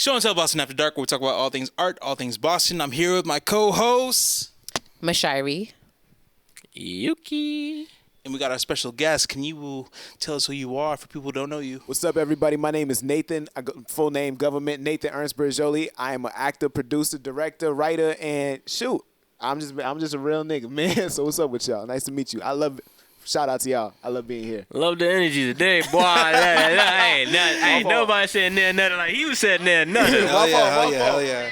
Show and Tell Boston After Dark, where we talk about all things art, all things Boston. I'm here with my co-host, Mashiri. Yuki. and we got our special guest. Can you tell us who you are for people who don't know you? What's up, everybody? My name is Nathan. Full name, government, Nathan Ernst Bourjolly. I am an actor, producer, director, writer, and shoot, I'm just a real nigga, man. So what's up with y'all? Nice to meet you. I love it. Shout out to y'all. I love being here. Love the energy today, boy. Ain't nobody said nothing like you said nothing. Hell yeah.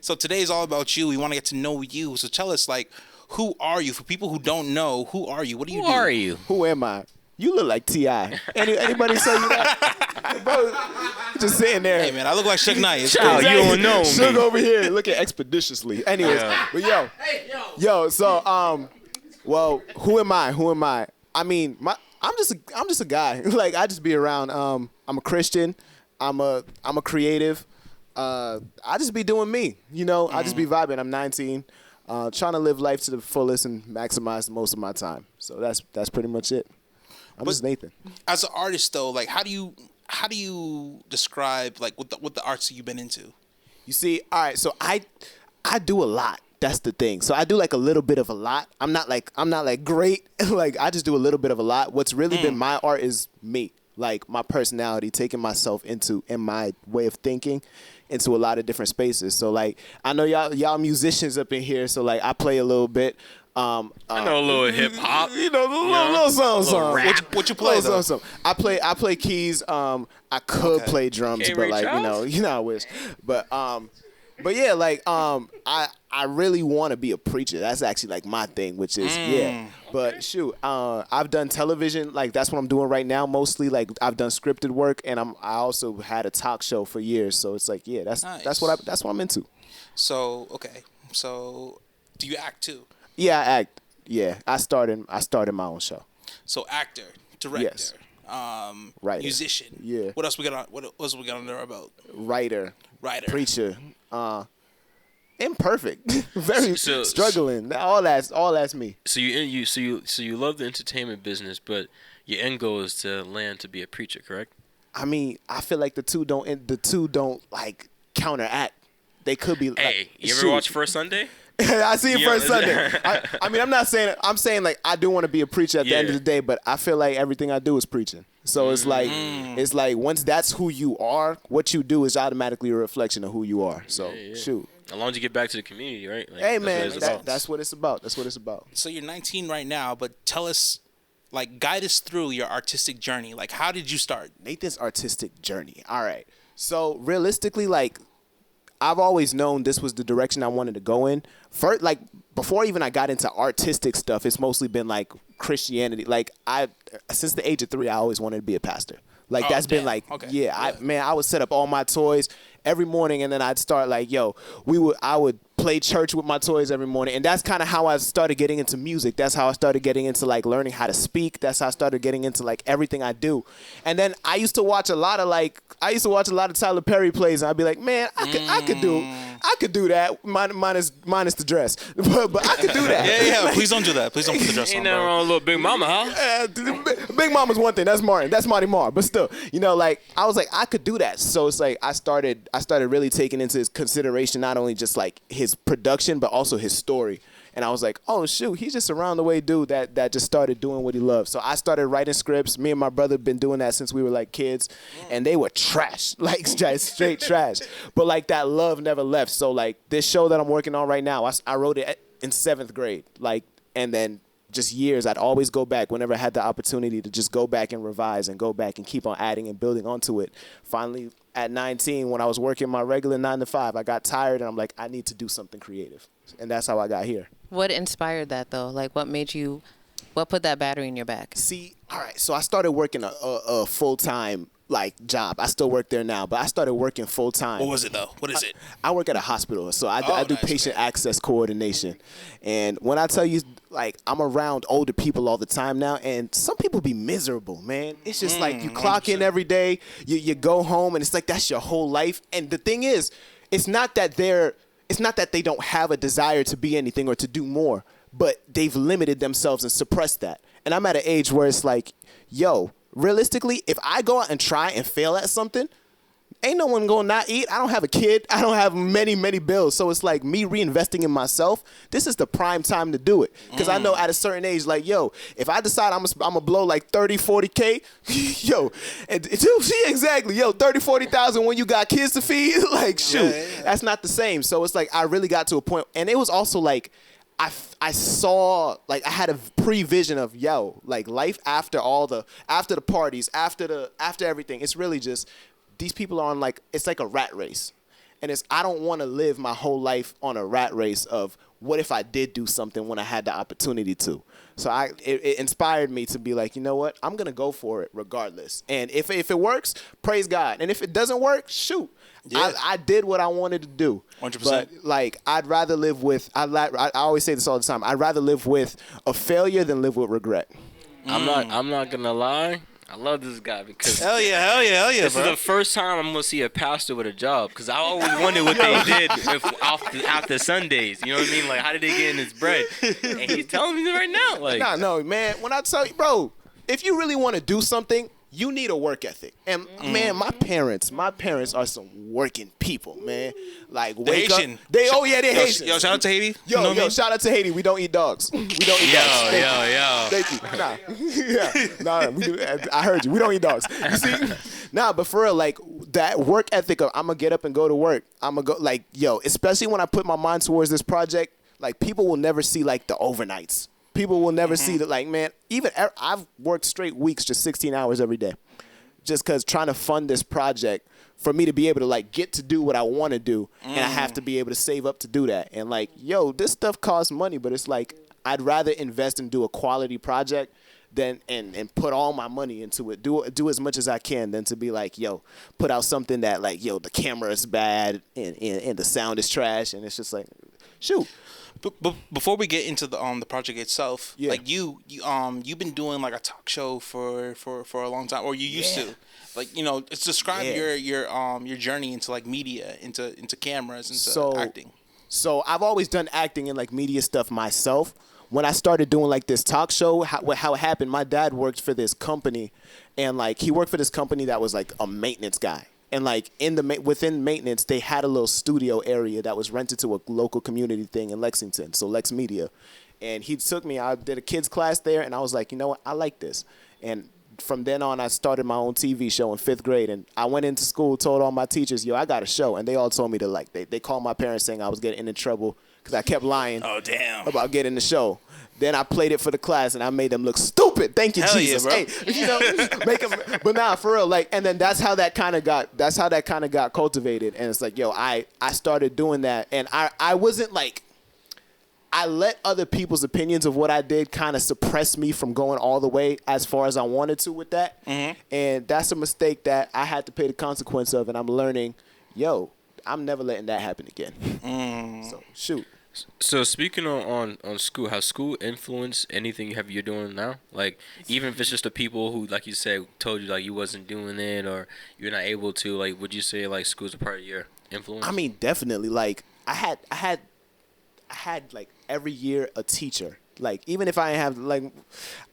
So today's all about you. We want to get to know you. So tell us, like, who are you? For people who don't know, who are you? What do you do? Who are you? Who am I? You look like T.I. Anybody say you that? Bro, just sitting there. Hey, man, I look like Suge Knight. It's Child, crazy. you don't know me. Suge over here looking expeditiously. Anyways, but yo, so well, who am I? I mean, I'm just a guy. Like, I just be around. I'm a Christian. I'm a creative. I just be doing me. You know, I just be vibing. I'm 19, trying to live life to the fullest and maximize most of my time. So that's pretty much it. I'm just Nathan. As an artist, though, like, how do you describe, like, what the arts that you've been into? You see, all right. So I do a lot. That's the thing. So I do like a little bit of a lot. I'm not like great. Like, I just do a little bit of a lot. What's really been my art is me. Like, my personality, taking myself into and my way of thinking into a lot of different spaces. So, like, I know y'all musicians up in here. So, like, I play a little bit. I know a little hip hop. You know, a little song. What you play, though? I play keys. I could play drums, Okay, but Ray like Charles? you know, I wish. But yeah, like I really want to be a preacher. That's actually like my thing, which is yeah. But shoot, I've done television. Like, that's what I'm doing right now. Mostly, like, I've done scripted work, and I also had a talk show for years. So it's like, yeah, that's what I'm into. So do you act too? Yeah, I act. Yeah, I started my own show. So actor, director, Yes. Writer. musician. Yeah. What else we got on? What else we got under our belt? Writer, preacher, imperfect, very So- struggling. All that's me. So you love the entertainment business, but your end goal is to land to be a preacher, correct? I mean, I feel like the two don't like counteract. They could be. Hey, like, you ever shoot. watch First Sunday? I see it Yeah. first Sunday. I mean, I'm saying like I do want to be a preacher at the end of the day, but I feel like everything I do is preaching. So it's like once that's who you are, what you do is automatically a reflection of who you are. So shoot. As long as you get back to the community, right? Like, Hey that's what man, it's about. that's what it's about. That's what it's about. So you're 19 right now, but tell us, like, guide us through your artistic journey. Like, how did you start? Nathan's artistic journey. All right. So realistically, like, I've always known this was the direction I wanted to go in. First, like, before even I got into artistic stuff, it's mostly been like Christianity. Like, since the age of 3, I always wanted to be a pastor. Like, that's been like, Okay. I would set up all my toys every morning, and then I'd start like, I would play church with my toys every morning, and that's kind of how I started getting into music. That's how I started getting into like learning how to speak. That's how I started getting into like everything I do. And then I used to watch a lot of Tyler Perry plays, and I'd be like, man, I could do that minus the dress, but I could do that. Yeah. Please don't do that. Please don't put the dress on, Ain't nothing bro. wrong with little Big Mama, huh? Big Mama's one thing. That's Martin. That's Marty Marr. But still, you know, like, I was like, I could do that. So it's like I started really taking into his consideration not only just like his production, but also his story. And I was like, oh shoot, he's just a round the way dude that just started doing what he loves. So I started writing scripts. Me and my brother been doing that since we were like kids, and they were trash, like just straight trash. But like that love never left. So like this show that I'm working on right now, I wrote it in 7th grade, like, and then just years, I'd always go back whenever I had the opportunity to just go back and revise and go back and keep on adding and building onto it. Finally, at 19, when I was working my regular 9 to 5, I got tired and I'm like, I need to do something creative. And that's how I got here. What inspired that, though? Like, what put that battery in your back? See, all right, so I started working a full-time like job. I still work there now, but I started working full time. What was it though? What is it? I work at a hospital, so I do nice, patient access coordination. And when I tell you, like, I'm around older people all the time now, and some people be miserable, man. It's just like you clock 100%. In every day, you go home, and it's like that's your whole life. And the thing is, it's not that they don't have a desire to be anything or to do more, but they've limited themselves and suppressed that. And I'm at an age where it's like, yo, realistically, if I go out and try and fail at something, ain't no one gonna not eat. I don't have a kid. I don't have many bills. So it's like me reinvesting in myself. This is the prime time to do it. Because I know at a certain age, like, yo, if I decide I'm gonna blow like 30, 40K, yo, exactly, yo, 30, 40,000 when you got kids to feed, like, shoot, that's not the same. So it's like I really got to a point, and it was also like I saw, like, I had a prevision of, yo, like, life after the parties, after everything. It's really just, these people are on, like, it's like a rat race. And I don't want to live my whole life on a rat race of what if I did do something when I had the opportunity to. So it inspired me to be like, you know what? I'm going to go for it regardless. And if it works, praise God. And if it doesn't work, shoot. Yeah. I did what I wanted to do. 100%. But, like, I'd rather live with, I always say this all the time, I'd rather live with a failure than live with regret. I'm not going to lie. I love this guy because hell yeah, this bro. is the first time I'm gonna see a pastor with a job, because I always wondered what they did after Sundays. You know what I mean? Like, how did they get in his bread? And he's telling me right now, like, no, man. When I tell you, bro, if you really want to do something, you need a work ethic. And man, my parents are some working people, man. Like, wake Haitian. up. They're Haitian. Yo, shout out to Haiti. Yo, shout out to Haiti. We don't eat dogs. We don't eat dogs. yo. Thank you. Nah, we do. I heard you. We don't eat dogs. You see? Nah, but for real, like, that work ethic of, I'm gonna get up and go to work. I'm gonna go, like, yo, especially when I put my mind towards this project, like, people will never see, like, the overnights. People will never see that, like, man, even I've worked straight weeks, just 16 hours every day, just because trying to fund this project for me to be able to, like, get to do what I want to do, and I have to be able to save up to do that. And, like, yo, this stuff costs money, but it's like, I'd rather invest and do a quality project than and put all my money into it, do as much as I can, than to be like, yo, put out something that, like, yo, the camera is bad and the sound is trash, and it's just like, shoot. But before we get into the project itself, Yeah. like you've been doing, like, a talk show for a long time, or you used to, like, you know, it's describe your journey into, like, media, into cameras, into acting. So I've always done acting and, like, media stuff myself. When I started doing, like, this talk show, how it happened, my dad worked for this company, and, like, he worked for this company that was, like, a maintenance guy. And, like, within maintenance, they had a little studio area that was rented to a local community thing in Lexington, so Lex Media. And he took me, I did a kids class there, and I was like, you know what, I like this. And from then on, I started my own TV show in 5th grade. And I went into school, told all my teachers, yo, I got a show. And they all told me to, like, they called my parents saying I was getting into trouble because I kept lying about getting the show. Then I played it for the class, and I made them look stupid. Thank you, Hell Jesus. Yeah, hey, you know, make them. But nah, for real, like, and then that's how that kind of got cultivated. And it's like, yo, I started doing that, and I wasn't like, I let other people's opinions of what I did kind of suppress me from going all the way as far as I wanted to with that. Mm-hmm. And that's a mistake that I had to pay the consequence of, and I'm learning, yo, I'm never letting that happen again. So shoot. So speaking on school, has school influenced anything you're doing now? Like, even if it's just the people who, like you said, told you, like, you wasn't doing it or you're not able to, like, would you say, like, school's a part of your influence? I mean, definitely. Like, I had like every year a teacher. Like, even if I didn't have, like,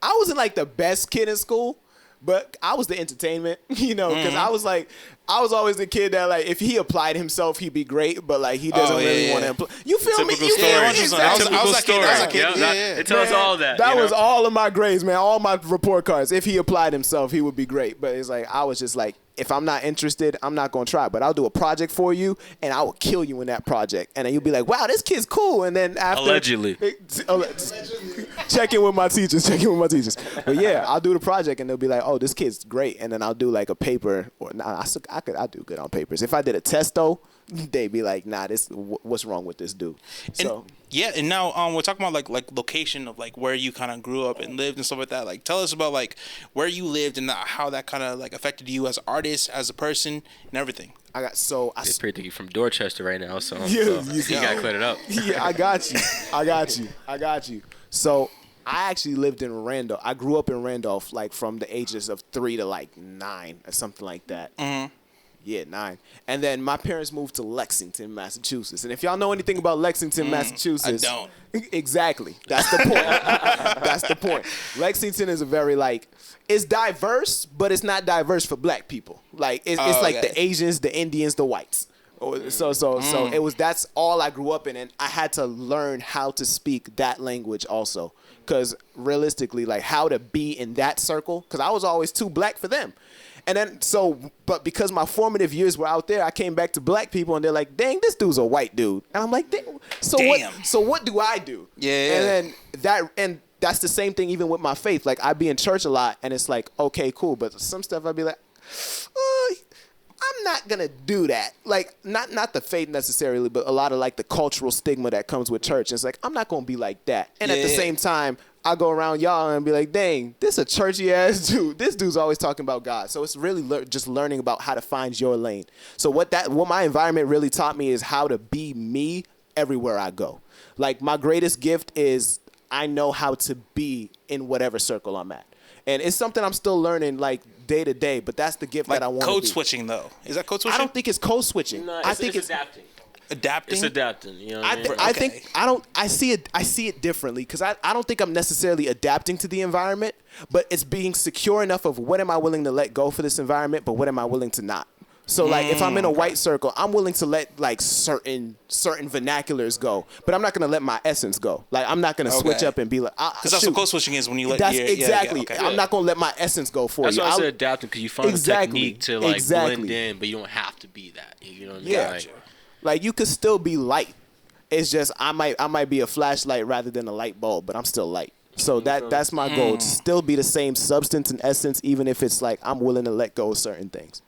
I wasn't like the best kid in school, but I was the entertainment, you know, because I was always the kid that, like, if he applied himself, he'd be great, but, like, he doesn't really want to apply. You feel me? Typical You feel me? story. Exactly. I was that kid. It tells us all that. That you was know? all of my grades, man. All my report cards. If he applied himself, he would be great. But it's like, I was just like, if I'm not interested, I'm not going to try. But I'll do a project for you, and I will kill you in that project. And then you'll be like, wow, this kid's cool. And then after... Allegedly. Check in with my teachers. But yeah, I'll do the project, and they'll be like, oh, this kid's great. And then I'll do, like, a paper. Or I do good on papers. If I did a test, though, they'd be like, nah, what's wrong with this dude? So... Yeah, and now we're talking about like location of, like, where you kind of grew up and lived and stuff like that. Like, tell us about, like, where you lived and how that kind of, like, affected you as an artist, as a person, and everything. They pretty think you from Dorchester right now, so you gotta clear it up. Yeah, I got you. So I actually lived in Randolph. I grew up in Randolph, like, from the ages of 3 to, like, 9 or something like that. Mm-hmm. Yeah, 9. And then my parents moved to Lexington, Massachusetts. And if y'all know anything about Lexington, Massachusetts, I don't. Exactly. That's the point. That's the point. Lexington is a very it's diverse, but it's not diverse for black people. Like it's like the Asians, the Indians, the whites. That's all I grew up in, and I had to learn how to speak that language also. Because realistically, like how to be in that circle, because I was always too black for them. And then, but because my formative years were out there, I came back to black people and they're like, dang, this dude's a white dude. And I'm like, damn. So what do I do? Yeah. And that's the same thing even with my faith. Like, I be in church a lot and it's like, okay, cool. But some stuff I'd be like, I'm not going to do that. Like, not the faith necessarily, but a lot of like the cultural stigma that comes with church. It's like, I'm not going to be like that. And at the same time, I go around y'all and be like, dang, this a churchy ass dude. This dude's always talking about God. So it's really just learning about how to find your lane. So what my environment really taught me is how to be me everywhere I go. Like, my greatest gift is I know how to be in whatever circle I'm at. And it's something I'm still learning, like, day to day, but that's the gift that I want to be. Code switching, though. Is that code switching? I don't think it's code switching. No, I think it's adapting. Adapting? It's adapting. You know what I mean? I think I see it differently, because I don't think I'm necessarily adapting to the environment, but it's being secure enough of what am I willing to let go for this environment, but what am I willing to not. So like if I'm in a white circle, I'm willing to let like certain vernaculars go, but I'm not gonna let my essence go. Like I'm not gonna switch up and be like, because that's what code switching is, when you let exactly. I'm not gonna let my essence go for that's you. That's why I said adapting, because you find a technique to like blend in, but you don't have to be that. You know what I mean? Yeah. Like you could still be light. It's just I might be a flashlight rather than a light bulb, but I'm still light. So that's my goal, to still be the same substance and essence, even if it's like I'm willing to let go of certain things.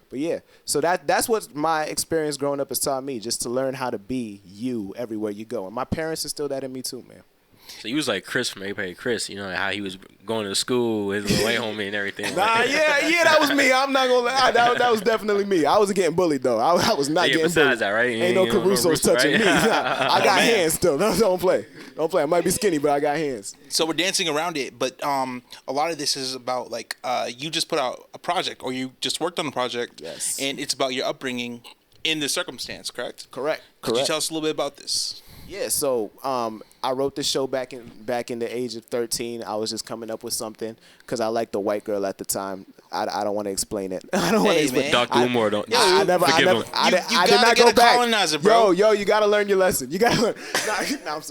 But yeah, so that's what my experience growing up has taught me, just to learn how to be you everywhere you go. And my parents instilled that in me too, man. So you was like Chris from Everybody Chris, you know, how he was going to school, his little white homie and everything. Nah, yeah, that was me. I'm not gonna lie, that was definitely me. I wasn't getting bullied though. I was not getting bullied. That, right? Ain't no Caruso's touching me. I got hands still. Don't play. I might be skinny, but I got hands. So we're dancing around it, but a lot of this is about like you just put out a project, or you just worked on a project. Yes. And it's about your upbringing in this circumstance, correct? Correct. Could you tell us a little bit about this? Yeah, so I wrote this show back in the age of 13. I was just coming up with something because I liked the white girl at the time. I don't want to explain it. I don't want to explain. Dr. Umar, don't. I never. I did not go back. Colonizer, bro. Yo, you gotta learn your lesson. You gotta learn.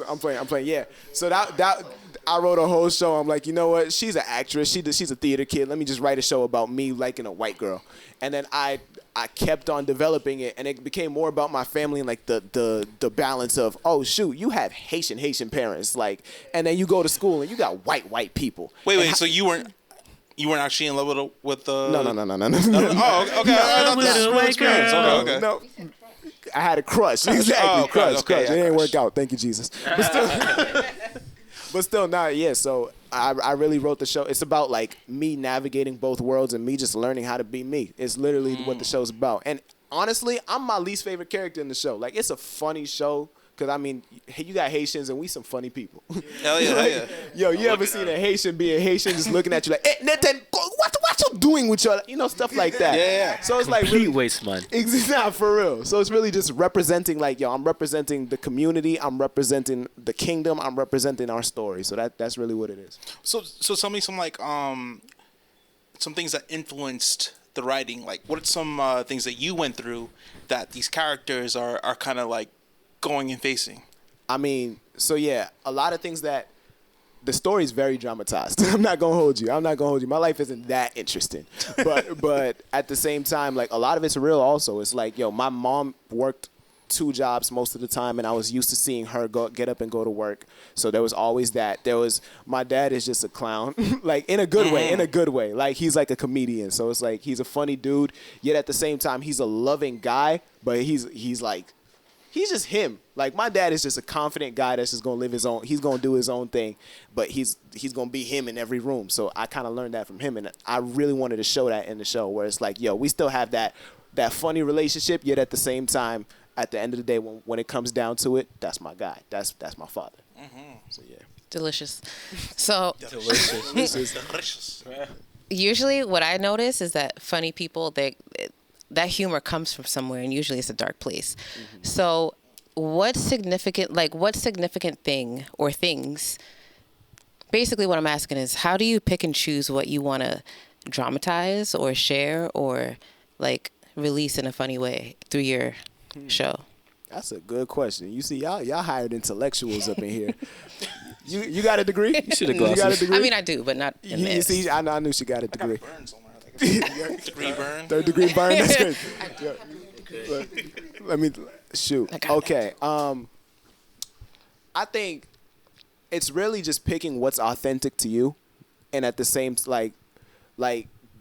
I'm playing. Yeah. So that I wrote a whole show. I'm like, you know what? She's an actress. She's a theater kid. Let me just write a show about me liking a white girl. And then I kept on developing it, and it became more about my family and like the balance of, oh shoot, you have Haitian parents, like, and then you go to school and you got white people. Wait, so you weren't actually in love with the? No. Oh, okay. I thought this was real experience. Okay. No. I had a crush. Exactly, crush. It didn't work out. Thank you, Jesus. But still, yeah. So I really wrote the show. It's about like me navigating both worlds and me just learning how to be me. It's literally what the show's about. And honestly, I'm my least favorite character in the show. Like, it's a funny show. Because, I mean, you got Haitians, and we some funny people. Hell yeah. Yo, you ever seen a Haitian being Haitian just looking at you like, hey, Nathan, what you doing with your, stuff like that. Yeah. So it's like complete waste, man. Not for real. So it's really just representing, like, I'm representing the community. I'm representing the kingdom. I'm representing our story. So that's really what it is. So tell me some, like, some things that influenced the writing. Like, what are some things that you went through that these characters are kind of, like, going and facing? I mean, so yeah, a lot of things that the story is very dramatized. I'm not gonna hold you. My life isn't that interesting, but at the same time, like, a lot of it's real. Also, it's like, yo, my mom worked 2 jobs most of the time, and I was used to seeing her get up and go to work. So there was always that. My dad is just a clown, like, in a good way. Like, he's like a comedian. So it's like, he's a funny dude, yet at the same time, he's a loving guy, but he's just him. Like, my dad is just a confident guy that's just gonna live his own. He's gonna do his own thing, but he's gonna be him in every room. So I kind of learned that from him, and I really wanted to show that in the show, where it's like, yo, we still have that funny relationship, yet at the same time, at the end of the day, when it comes down to it, that's my guy. That's my father. Mm-hmm. So yeah. Delicious. So Delicious. usually what I notice is that funny people, that humor comes from somewhere, and usually it's a dark place. So what significant thing or things, basically what I'm asking is, how do you pick and choose what you want to dramatize or share or like release in a funny way through your show? That's a good question. You see, y'all hired intellectuals up in here. You got a degree? You should have You got a glasses. degree? I mean, I do, but not in You this. see, I knew she got a I got a degree. burn somewhere. Like degree burn. Third degree burn. That's good. Yeah. Let me shoot. I got Okay. I think it's really just picking what's authentic to you, and at the same like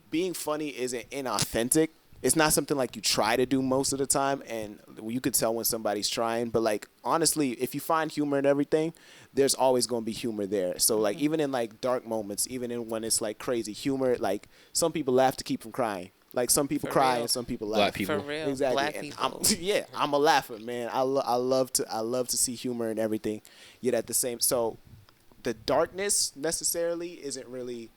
being funny isn't inauthentic. It's not something like you try to do most of the time, and you could tell when somebody's trying. But like honestly, if you find humor in everything, there's always going to be humor there. So like even in like dark moments, even in when it's like crazy humor, like some people laugh to keep from crying. Like some people cry real. and some people laugh. Black people. For real. Exactly. Black And people. I'm a laugher, man. I love to see humor in everything. Yet at the same, so the darkness necessarily isn't really.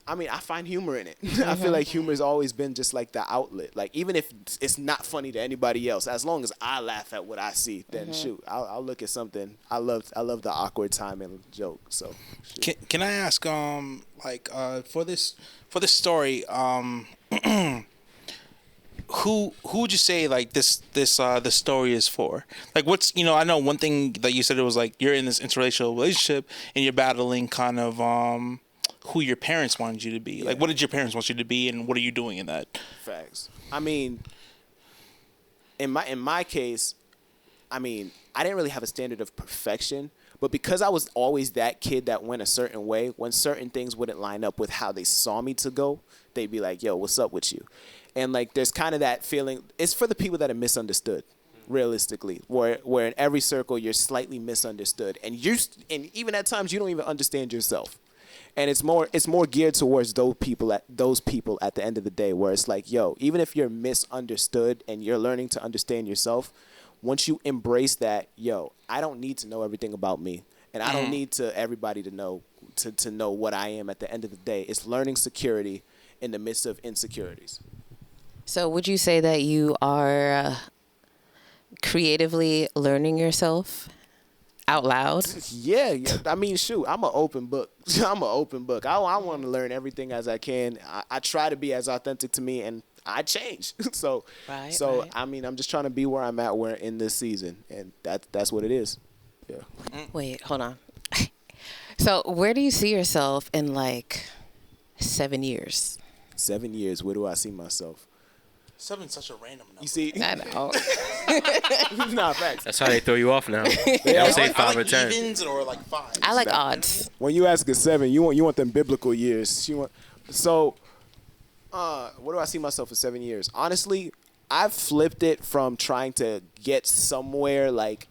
I mean, I find humor in it. I feel like humor has always been just like the outlet. Like even if it's not funny to anybody else, as long as I laugh at what I see, then shoot, I'll look at something. I love the awkward timing joke. So shoot. Can I ask for this story who would you say like this story is for? Like what's I know one thing that you said, it was like you're in this interracial relationship and you're battling kind of who your parents wanted you to be. Yeah. Like what did your parents want you to be, and what are you doing in that? Facts. I mean, in my case, I mean, I didn't really have a standard of perfection, but because I was always that kid that went a certain way, when certain things wouldn't line up with how they saw me to go, they'd be like, "Yo, what's up with you?" And like, there's kind of that feeling. It's for the people that are misunderstood, realistically, where in every circle you're slightly misunderstood, and even at times you don't even understand yourself. And it's more geared towards those people at the end of the day, where it's like, yo, even if you're misunderstood and you're learning to understand yourself, once you embrace that, yo, I don't need to know everything about me, and I don't need to everybody to know to know what I am. At the end of the day, it's learning security in the midst of insecurities. So would you say that you are creatively learning yourself out loud? Yeah. I mean, shoot, I'm an open book. I want to learn everything as I can. I try to be as authentic to me, and I change. Right. I mean, I'm just trying to be where I'm at in this season, and that's what it is. Yeah. Wait, hold on. So where do you see yourself in like 7 years? 7 years. Where do I see myself? 7's such a random number. You see? I know. Nah, facts. That's how they throw you off now. They don't say 5 or 10. Evens or like 5. I like odds. When you ask a 7, you want them biblical years. So, where do I see myself in 7 years? Honestly, I've flipped it from trying to get somewhere like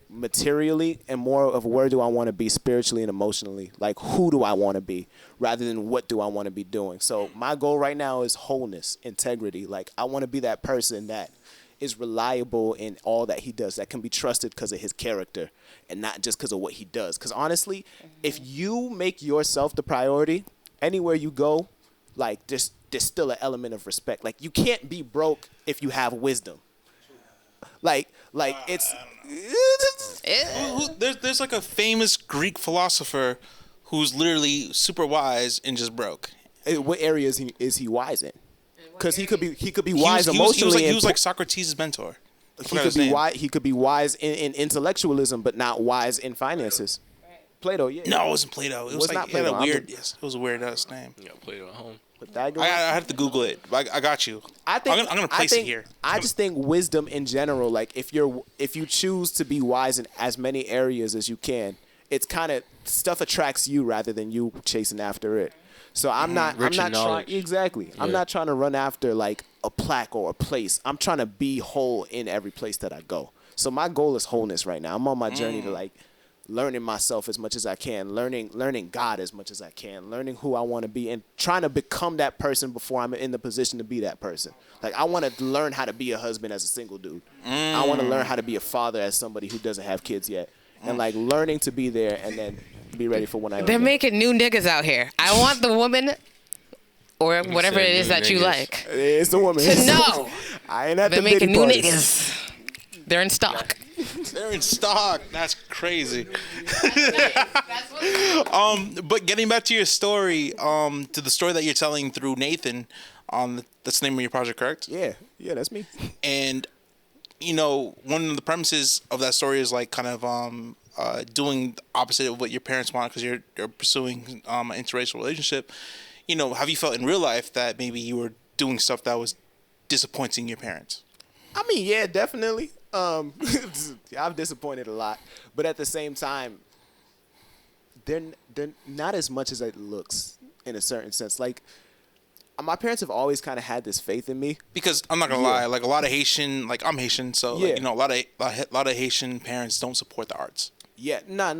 materially, and more of where do I want to be spiritually and emotionally. Like, who do I want to be rather than what do I want to be doing. So my goal right now is wholeness, integrity. Like, I want to be that person that is reliable in all that he does, that can be trusted because of his character and not just because of what he does. Because honestly, if you make yourself the priority, anywhere you go, like there's still an element of respect. Like, you can't be broke if you have wisdom. Like it's there's like a famous Greek philosopher who's literally super wise and just broke. What area is he wise in? Because he could be wise emotionally. He was like Socrates' mentor. He could be wise in intellectualism, but not wise in finances. Plato, yeah. No, it wasn't Plato. It was like not he had a Plato. weird. Yes, it was a weird name. Yeah, Plato at home. I had to Google it. I got you. I'm gonna place it here. I just think wisdom in general, like if you choose to be wise in as many areas as you can, it's kind of stuff attracts you rather than you chasing after it. So I'm not trying exactly. Yeah. I'm not trying to run after like a plaque or a place. I'm trying to be whole in every place that I go. So my goal is wholeness right now. I'm on my journey to like learning myself as much as I can, learning God as much as I can, learning who I want to be, and trying to become that person before I'm in the position to be that person. Like, I want to learn how to be a husband as a single dude. I want to learn how to be a father as somebody who doesn't have kids yet. And, like, learning to be there and then be ready for when I They're making new niggas out here. I want the woman or whatever said it is new that you niggas. like. It's the woman. To know I ain't at they're the bitty making new parties. niggas. They're in stock. They're in stock. That's crazy. But getting back to your story, to the story that you're telling through Nathan, that's the name of your project, correct? Yeah, that's me. And one of the premises of that story is like kind of doing the opposite of what your parents want because you're pursuing an interracial relationship. Have you felt in real life that maybe you were doing stuff that was disappointing your parents? I mean, yeah, definitely. I've disappointed a lot, but at the same time, they're not as much as it looks in a certain sense. Like, my parents have always kind of had this faith in me. Because I'm not gonna lie, like a lot of Haitian, like I'm Haitian, so Yeah. like, a lot of Haitian parents don't support the arts. Yeah, no.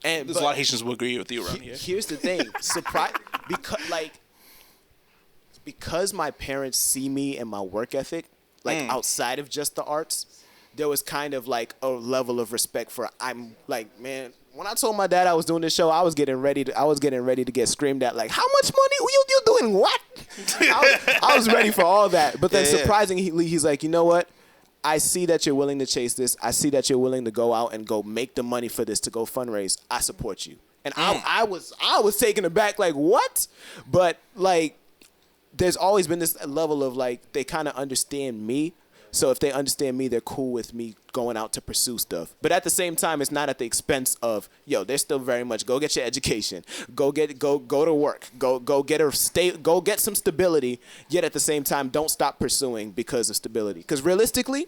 And There's a lot of Haitians will agree with you around here. Here's the thing, because my parents see me and my work ethic, like outside of just the arts, there was kind of like a level of respect for. I'm like, man, when I told my dad I was doing this show, I was getting ready to get screamed at. Like, how much money you doing? What? I was ready for all that. But then surprisingly, he's like, you know what? I see that you're willing to chase this. I see that you're willing to go out and go make the money for this to go fundraise. I support you. And I was taken aback, like, what? But like, there's always been this level of like, they kind of understand me. So if they understand me, they're cool with me going out to pursue stuff. But at the same time, it's not at the expense of, they're still very much go get your education, go to work, go get some stability. Yet at the same time, don't stop pursuing because of stability. Because realistically,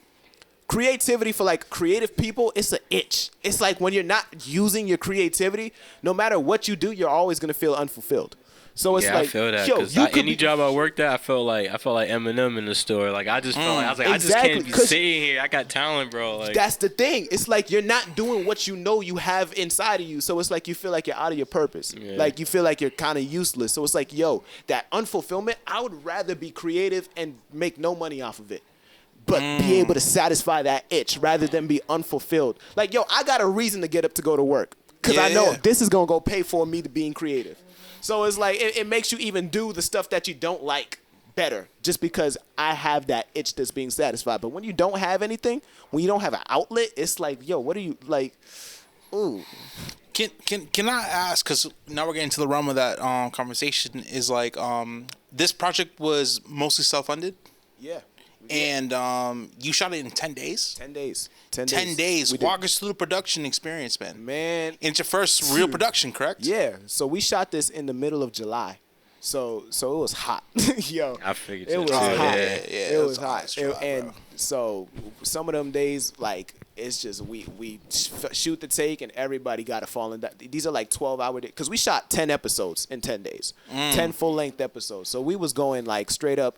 creativity for like creative people, it's an itch. It's like when you're not using your creativity, no matter what you do, you're always gonna feel unfulfilled. So it's like, I feel that because any job I worked at, I felt like Eminem in the store. Like I just felt like I was like, I just can't be sitting here. I got talent, bro. Like that's the thing. It's like you're not doing what you have inside of you. So it's like you feel like you're out of your purpose. Yeah. Like you feel like you're kind of useless. So it's like, that unfulfillment. I would rather be creative and make no money off of it, but be able to satisfy that itch rather than be unfulfilled. Like, I got a reason to get up to go to work because I know this is gonna go pay for me to being creative. So it's like, it makes you even do the stuff that you don't like better just because I have that itch that's being satisfied. But when you don't have anything, when you don't have an outlet, it's like, what are you, like, ooh. Can I ask, because now we're getting to the realm of that conversation, is like, this project was mostly self-funded? Yeah. And you shot it in 10 days? 10 days. 10 days. Walk us through the production experience, man. Man. It's your first real production, correct? Yeah. So we shot this in the middle of July. So it was hot. I figured it was hot. Yeah, it was hot. Dry, and so some of them days, like, it's just we shoot the take and everybody got to fall in that. These are like 12-hour days because we shot 10 episodes in 10 days, 10 full-length episodes. So we was going like straight up.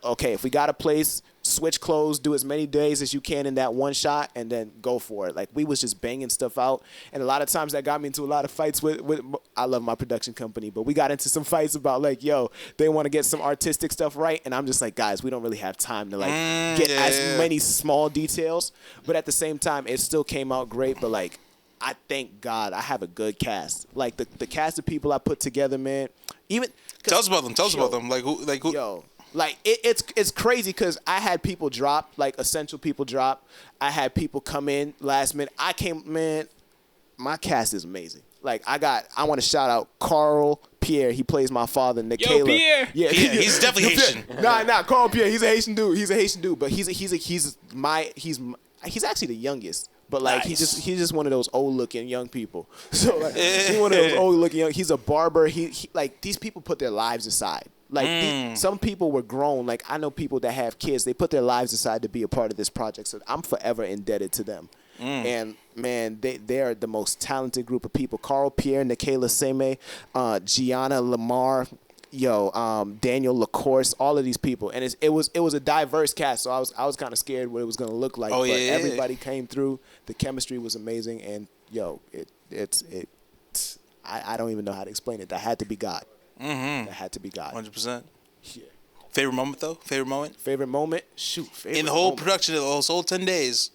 Okay, if we got a place, switch clothes, do as many days as you can in that one shot, and then go for it. Like, we was just banging stuff out, and a lot of times that got me into a lot of fights with I love my production company, but we got into some fights about like, they want to get some artistic stuff right, and I'm just like, guys, we don't really have time to like get as many small details, but at the same time, it still came out great. But like, I thank God I have a good cast. Like the cast of people I put together, man. Even tell us about them. Tell us about them. Like who? Yo. Like, it's crazy because I had people drop, like essential people drop. I had people come in last minute. My cast is amazing. Like, I want to shout out Carl Pierre. He plays my father, Nikayla. Yo, Pierre. Yeah, he's definitely Haitian. Nah, Carl Pierre. He's a Haitian dude. But he's actually the youngest. But like, nice. he's just one of those old looking young people. So like, he's one of those old looking young. He's a barber. He like, these people put their lives aside. Like, some people were grown. Like, I know people that have kids. They put their lives aside to be a part of this project. So I'm forever indebted to them. And, man, they are the most talented group of people. Carl Pierre, Nikayla Seme, Gianna Lamar, Daniel LaCourse, all of these people. And it was a diverse cast. So I was kind of scared what it was going to look like. But everybody came through. The chemistry was amazing. And, I don't even know how to explain it. That had to be God. That had to be God. 100%. Yeah. Favorite moment though? Favorite moment? Favorite moment? Shoot. In the whole production of those whole 10 days.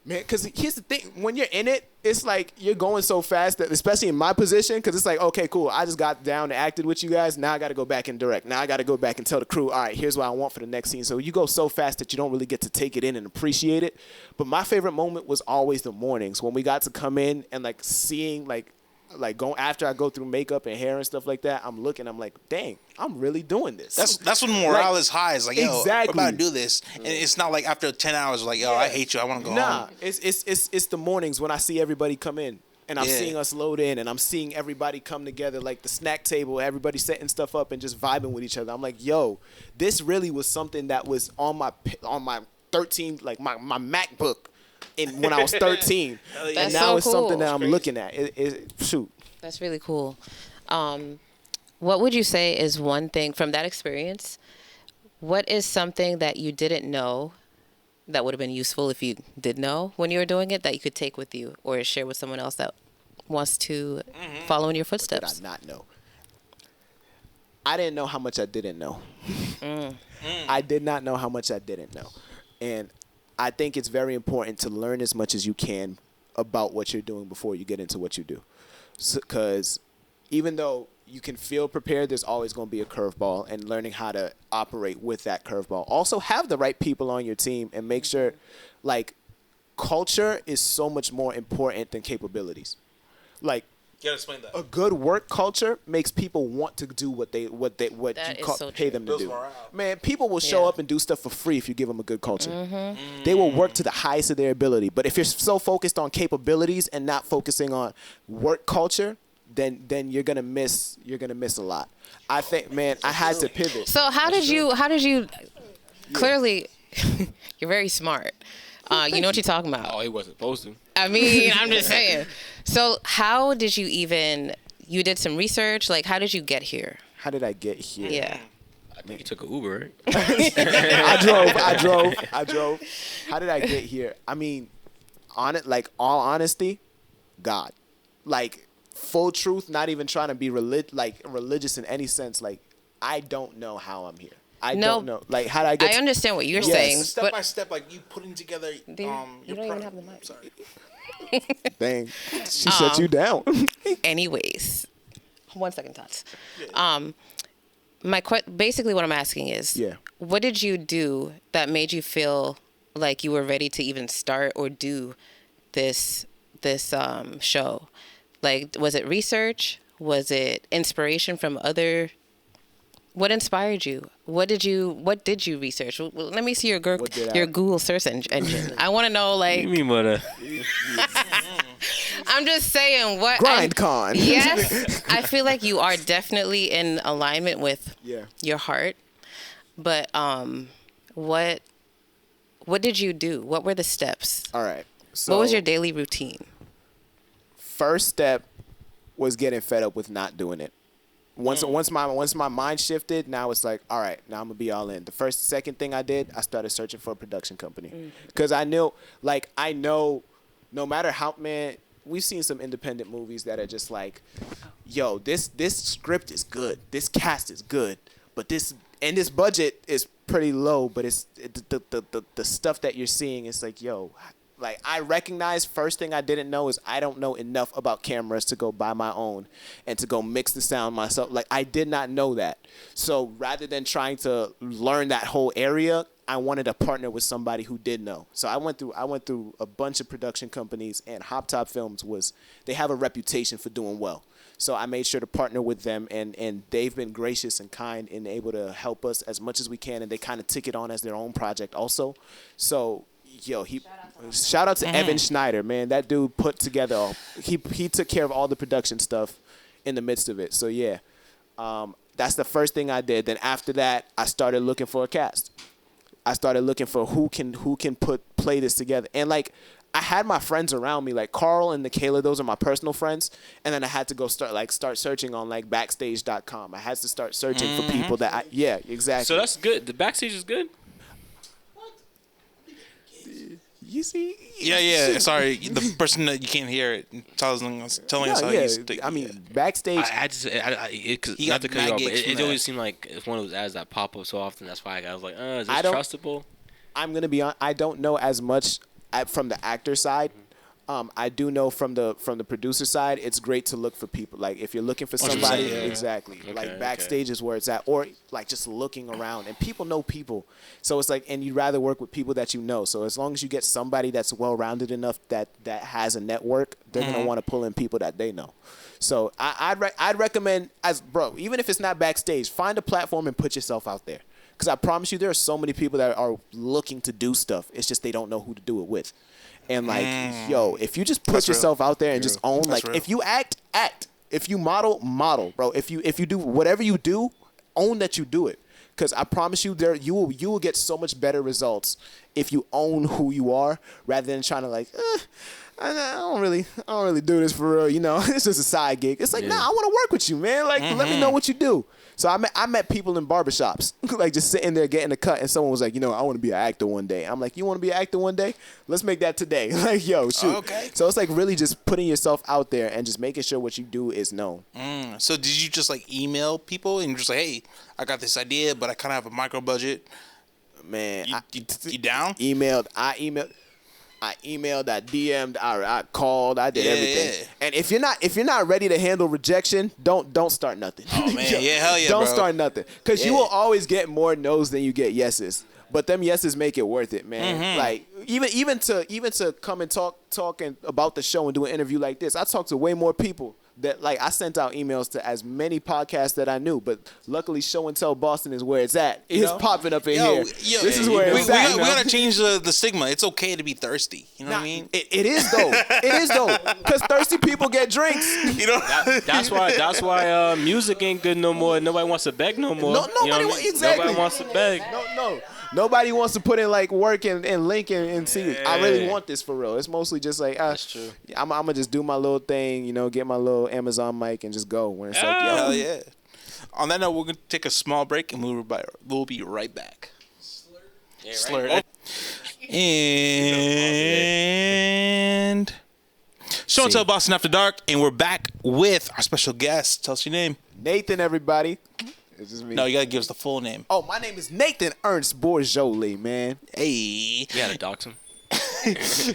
Man, because here's the thing. When you're in it, it's like you're going so fast that, especially in my position, because it's like, okay, cool. I just got down and acted with you guys. Now I got to go back and direct. Now I got to go back and tell the crew, all right, here's what I want for the next scene. So you go so fast that you don't really get to take it in and appreciate it. But my favorite moment was always the mornings when we got to come in and like seeing like going after I go through makeup and hair and stuff like that. I'm like, dang, I'm really doing this. That's when morale is high. It's like, yo, exactly. we're about to do this, and it's not like after 10 hours, like, yo, I hate you, I want to go home. It's the mornings when I see everybody come in, and I'm seeing us load in, and I'm seeing everybody come together, like the snack table, everybody setting stuff up and just vibing with each other. I'm like, yo, this really was something that was on my 13, like my MacBook. When I was 13, and now it's something that I'm looking at. Shoot. That's really cool. What would you say is one thing from that experience? What is something that you didn't know that would have been useful if you did know when you were doing it that you could take with you or share with someone else that wants to follow in your footsteps? What did I not know? I didn't know how much I didn't know. I did not know how much I didn't know, and I think it's very important to learn as much as you can about what you're doing before you get into what you do. Because even though you can feel prepared, there's always going to be a curveball, and learning how to operate with that curveball. Also, have the right people on your team and make sure, like, culture is so much more important than capabilities. Like, You gotta explain that. a good work culture makes people want to do what you pay them to Builds do. morale. Man, people will show up and do stuff for free if you give them a good culture. They will work to the highest of their ability. But if you're so focused on capabilities and not focusing on work culture, then you're gonna miss a lot. I think, man, I had to pivot. So how did you clearly you're very smart. You know what you're talking about. Oh, he wasn't supposed to. I mean, I'm just saying. So how did you you did some research? Like, how did you get here? How did I get here? Yeah. I think he took an Uber, right? I drove. How did I get here? I mean, all honesty, God. Like, full truth, not even trying to be religious in any sense. Like, I don't know how I'm here. I don't know. Like, how did I get I understand what you're Yes. saying. Step but by step, like you putting together. you don't even have the mic. Sorry. Dang. She shut you down. Anyways, 1 second, Tots. Basically what I'm asking is, what did you do that made you feel like you were ready to even start or do this show? Like, was it research? Was it inspiration from other? What inspired you? What did you research? Well, let me see your Google search engine. I want to know, like. You mean what? I'm just saying what. GrindCon. Yes, I feel like you are definitely in alignment with your heart. But what did you do? What were the steps? All right. So what was your daily routine? First step was getting fed up with not doing it. Once my mind shifted, now it's like, all right, now I'm gonna be all in. The second thing I did, I started searching for a production company because I know no matter how, man, we've seen some independent movies that are just like, yo, this script is good, this cast is good, but this budget is pretty low, but it's the stuff that you're seeing, it's like, yo. Like, I recognize first thing I didn't know is I don't know enough about cameras to go buy my own and to go mix the sound myself. Like, I did not know that. So rather than trying to learn that whole area, I wanted to partner with somebody who did know. So I went through a bunch of production companies, and Hop Top Films they have a reputation for doing well. So I made sure to partner with them, and they've been gracious and kind and able to help us as much as we can, and they kind of took it on as their own project also. So, yo, shout out to Evan Schneider, man. That dude put together, he took care of all the production stuff in the midst of it. So, yeah, that's the first thing I did. Then after that, I started looking for a cast. I started looking for who can play this together. And, like, I had my friends around me, like Carl and Nikayla, those are my personal friends. And then I had to go start searching on, like, backstage.com. I had to start searching for people that exactly. So that's good. The backstage is good? You see? Yeah. Sorry, the person that you can't hear it telling us how you stick. I mean, backstage. Not to cut you off, but it always seemed like it's one of those ads that pop up so often. That's why I was like, is this Trustable? I'm gonna be on. I don't know as much from the actor side. I do know from the producer side, it's great to look for people. Like if you're looking for somebody, yeah. exactly. Okay, like backstage is where it's at, or like just looking around. And people know people, so it's like, and you'd rather work with people that you know. So as long as you get somebody that's well-rounded enough that has a network, they're gonna want to pull in people that they know. So I'd recommend, even if it's not backstage, find a platform and put yourself out there. Because I promise you, there are so many people that are looking to do stuff. It's just they don't know who to do it with. And like, if you just put yourself out there and just own, like, if you act. If you model, bro. If you do whatever you do, own that you do it. Because I promise you, you will get so much better results if you own who you are rather than trying to like, I don't really do this for real. You know, it's just a side gig. It's like, nah, I want to work with you, man. Like, let me know what you do. So I met people in barbershops, like just sitting there getting a cut, and someone was like, you know, I want to be an actor one day. I'm like, you want to be an actor one day? Let's make that today. Like, yo, shoot. Okay. So it's like really just putting yourself out there and just making sure what you do is known. So did you just like email people and you're just like, hey, I got this idea, but I kind of have a micro budget? Man, You down? I emailed, I DM'd, I called, I did everything. Yeah. And if you're not ready to handle rejection, don't start nothing. Oh man, yeah, hell yeah, Don't bro. start nothing, because you will always get more no's than you get yeses. But them yeses make it worth it, man. Like even to come and talking about the show and do an interview like this, I talked to way more people. That like I sent out emails to as many podcasts that I knew, but luckily Show and Tell Boston is where it's at. It's popping up in here. This is where it's at. We gotta change the stigma. It's okay to be thirsty. You know what I mean? It is though. It is though, because thirsty people get drinks. You know. That's why music ain't good no more. Nobody wants to beg no more. Nobody exactly. Nobody wants to beg. No. Nobody wants to put in like work and link and see. I really want this for real. It's mostly just like That's true. I'm gonna just do my little thing, you know, get my little Amazon mic and just go. When it's like, yo, Hell yeah. On that note, we're gonna take a small break and we'll be right back. Yeah, right. Slurred. And Show and Tell Boston After Dark, and we're back with our special guest. Tell us your name. Nathan, everybody. It's just me. No, you gotta give us the full name. Oh, my name is Nathan Ernst Bourjolly, man. Hey. You gotta dox him.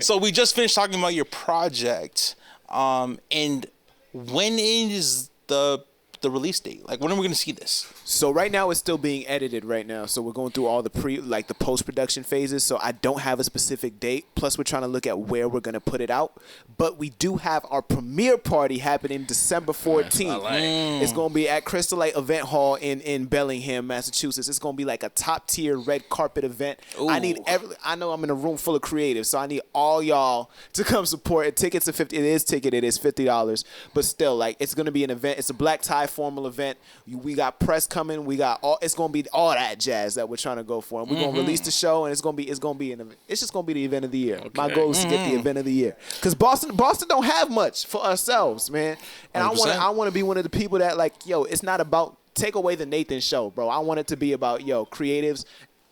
So we just finished talking about your project, and when is the release date? Like, when are we gonna see this? So right now it's still being edited right now. So we're going through all the the post-production phases. So I don't have a specific date. Plus we're trying to look at where we're going to put it out. But we do have our premiere party happening December 14th. It's going to be at Crystal Light Event Hall in Bellingham, Massachusetts. It's going to be like a top-tier red carpet event. Ooh. I know I'm in a room full of creatives, so I need all y'all to come support it. Tickets are $50. It is $50. But still, like, it's going to be an event. It's a black tie formal event. We got press coming. We got it's gonna be all that jazz that we're trying to go for. And we're gonna release the show, and it's gonna be an event. It's just gonna be the event of the year. Okay. My goal is to get the event of the year, because Boston don't have much for ourselves, man. And 100%. I want to be one of the people that like, yo, it's not about take away the Nathan show, bro. I want it to be about creatives,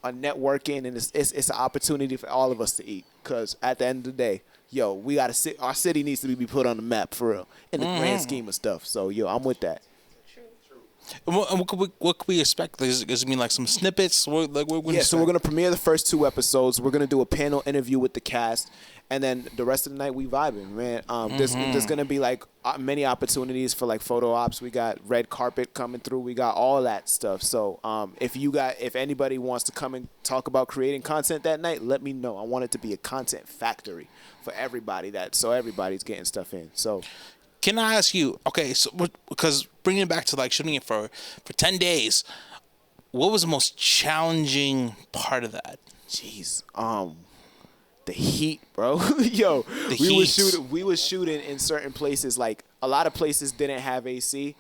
networking, and it's an opportunity for all of us to eat. Because at the end of the day, we gotta our city needs to be put on the map for real in the grand scheme of stuff. So I'm with that. What could we expect? Does it mean like some snippets? So we're gonna premiere the first 2 episodes. We're gonna do a panel interview with the cast, and then the rest of the night we vibing, man. There's gonna be like many opportunities for like photo ops. We got red carpet coming through. We got all that stuff. So if anybody wants to come and talk about creating content that night, let me know. I want it to be a content factory for everybody, so everybody's getting stuff in. So. Can I ask you? Okay, so because bringing it back to like shooting it for 10 days, what was the most challenging part of that? Jeez, the heat, bro. We were shooting in certain places. Like a lot of places didn't have AC.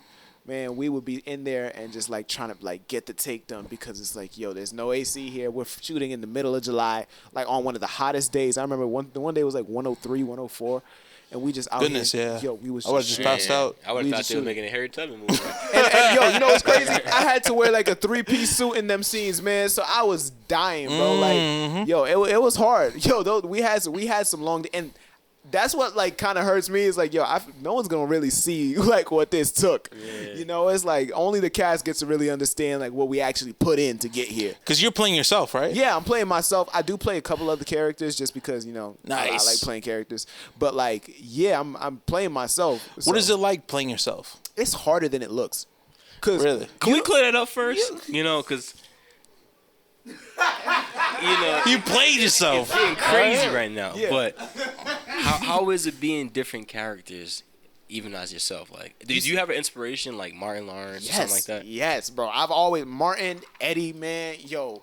Man, we would be in there and just like trying to like get the take done, because it's like, there's no AC here. We're shooting in the middle of July, like on one of the hottest days. I remember one day was like 103, 104. And we just out here. Yeah. We was. I was just passed out. I would have thought they were making a Harry Tubman movie. and you know what's crazy? I had to wear like a 3-piece suit in them scenes, man. So I was dying, bro. Like, it was hard. We had some long, and that's what like kind of hurts me. Is like, yo, no one's gonna really see like what this took. Yeah. You know, it's like only the cast gets to really understand like what we actually put in to get here. Because you're playing yourself, right? Yeah, I'm playing myself. I do play a couple other characters just because, you know, nice. I like playing characters. But like, yeah, I'm playing myself. So. What is it like playing yourself? It's harder than it looks. Really? Can we clear that up first? You know, because you played yourself. It's being crazy right now. Yeah. But how is it being different characters, even as yourself? Like, did you have an inspiration like Martin Lawrence or something like that? Yes, bro. I've always Martin, Eddie, man, yo.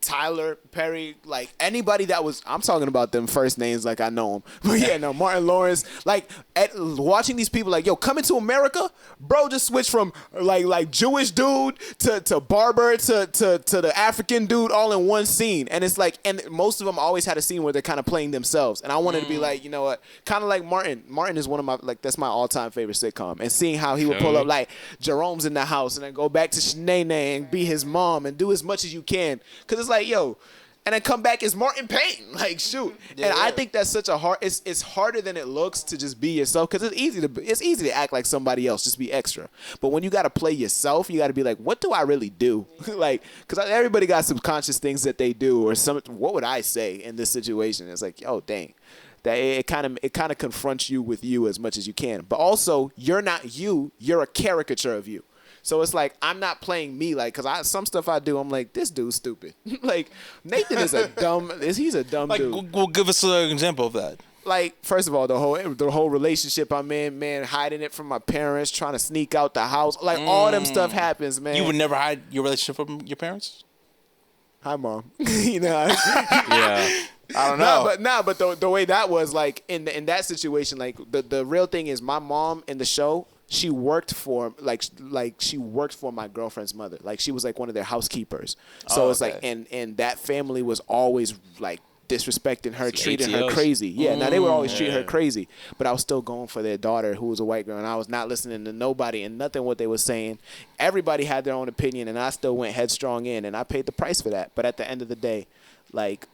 Tyler Perry, like anybody that was, I'm talking about them first names like I know them. But yeah, no, Martin Lawrence, like watching these people like, yo, Coming to America, bro, just switched from like Jewish dude to barber to the African dude all in one scene. And it's like, and most of them always had a scene where they're kind of playing themselves. And I wanted to be like, you know what, kind of like Martin. Martin is one of my, like, that's my all-time favorite sitcom. And seeing how he would pull up like Jerome's in the house and then go back to Shanae and be his mom and do as much as you can, because it's like, yo, and then come back as Martin Payne, like, shoot. Yeah, and I think that's such a hard, it's harder than it looks to just be yourself, because it's easy to act like somebody else, just be extra. But when you got to play yourself, you got to be like, what do I really do? Like, because everybody got subconscious things that they do, or what would I say in this situation? It's like, oh dang. That it kind of confronts you with you as much as you can. But also, you're not you, you're a caricature of you. So it's like, I'm not playing me, like, because some stuff I do, I'm like, this dude's stupid. Like, Nathan is he's a dumb dude. Well, give us an example of that. Like, first of all, the whole relationship I'm in, man, hiding it from my parents, trying to sneak out the house. Like, all them stuff happens, man. You would never hide your relationship from your parents? Hi, Mom. You know? Yeah. I don't know. But the way that was, like, in that situation, like, the real thing is my mom in the show, she worked for she worked for my girlfriend's mother. Like, she was like one of their housekeepers. So it's like, and that family was always like disrespecting her, treating her crazy. Yeah, now they would always treat her crazy, but I was still going for their daughter, who was a white girl, and I was not listening to nobody and nothing what they were saying. Everybody had their own opinion, and I still went headstrong in, and I paid the price for that. But at the end of the day, like,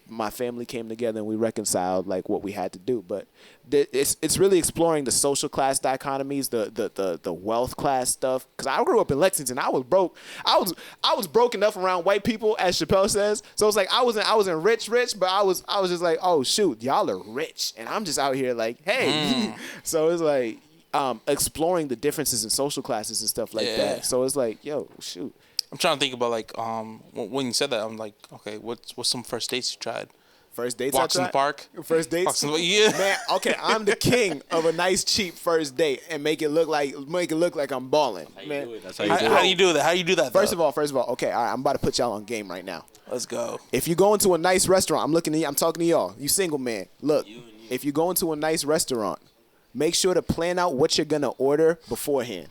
my family came together and we reconciled like what we had to do. But it's really exploring the social class dichotomies, the wealth class stuff. Because I grew up in Lexington, I was broke. I was broke enough around white people, as Chappelle says. So it's like I wasn't rich, but I was just like, oh shoot, y'all are rich, and I'm just out here like, hey. So it's like exploring the differences in social classes and stuff like that. So it's like, yo, shoot. I'm trying to think about, like, when you said that, I'm like, okay, what's some first dates you tried? First dates Walks in the park? First dates? Yeah. Man, okay, I'm the king of a nice, cheap first date and make it look like I'm balling. Man. That's How do you do that? How do you do that, First of all, okay, all right, I'm about to put y'all on game right now. Let's go. If you go into a nice restaurant, I'm talking to y'all, you single man. Look, if you go into a nice restaurant, make sure to plan out what you're going to order beforehand.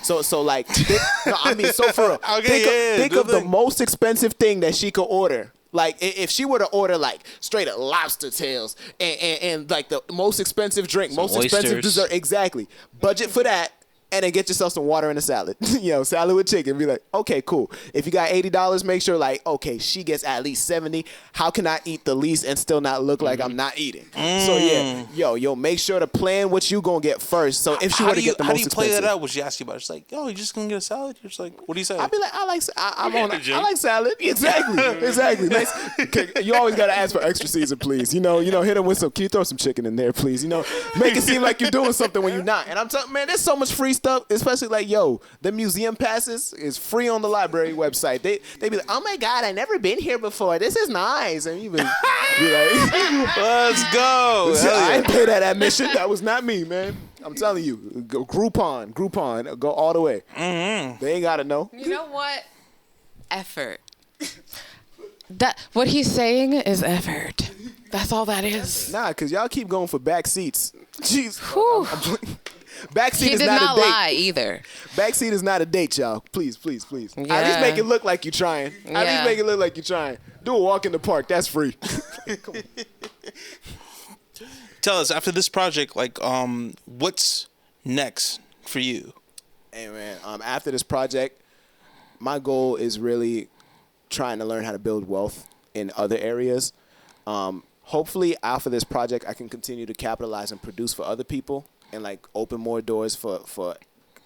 So like, so for real, think of the most expensive thing that she could order. Like, if she were to order like straight up lobster tails and like the most expensive drink, most expensive dessert, exactly. Budget for that. And then get yourself some water and a salad. Salad with chicken. Be like, okay, cool. If you got $80, make sure, like, okay, she gets at least $70. How can I eat the least and still not look like I'm not eating? So, yeah, make sure to plan what you going to get first. So, if she were to get the most expensive. How do you play that out? What she ask you about? She's like, yo, you just going to get a salad? You're just like, what do you say? I'd be like, I like salad. Exactly. Nice. You always got to ask for extra season, please. Hit them with some, can you throw some chicken in there, please? Make it seem like you're doing something when you're not. And I'm telling, man, there's so much free stuff, especially like, yo, the museum passes is free on the library website. They be like, oh my God, I never been here before. This is nice. And you be like, let's go. I didn't pay that admission. That was not me, man. I'm telling you, go Groupon, go all the way. Mm-hmm. They ain't gotta know. You know what? Effort. What he's saying is effort. That's all that is. Nah, because y'all keep going for back seats. Jeez. Backseat he is did not not a date. lie either. Backseat is not a date, y'all. Please. Yeah. At least make it look like you're trying. At least make it look like you're trying. Do a walk in the park. That's free. Come on. Tell us, after this project, like, what's next for you? Hey, man. After this project, my goal is really trying to learn how to build wealth in other areas. hopefully after this project, I can continue to capitalize and produce for other people and like open more doors for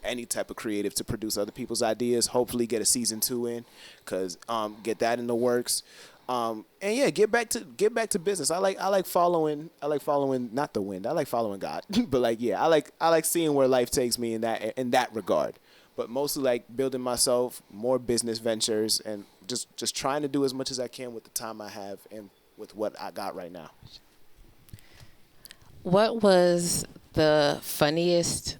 any type of creative to produce other people's ideas. Hopefully get a season 2 in, cause get that in the works. And yeah, get back to business. I like following not the wind. I like following God, but like yeah, I like seeing where life takes me in that regard. But mostly like building myself more business ventures and just trying to do as much as I can with the time I have and with what I got right now. What was the funniest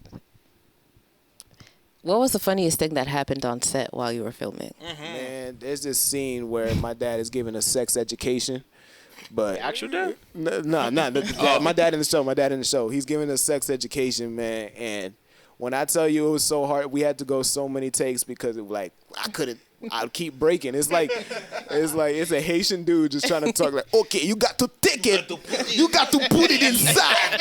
thing that happened on set while you were filming? Man, there's this scene where my dad is giving a sex education, but Actual dad? no, not the dad. My dad in the show. He's giving a sex education, man, and when I tell you it was so hard, we had to go so many takes because it was like I'd keep breaking. It's a Haitian dude just trying to talk like, okay, you got to take it. You got to put it inside.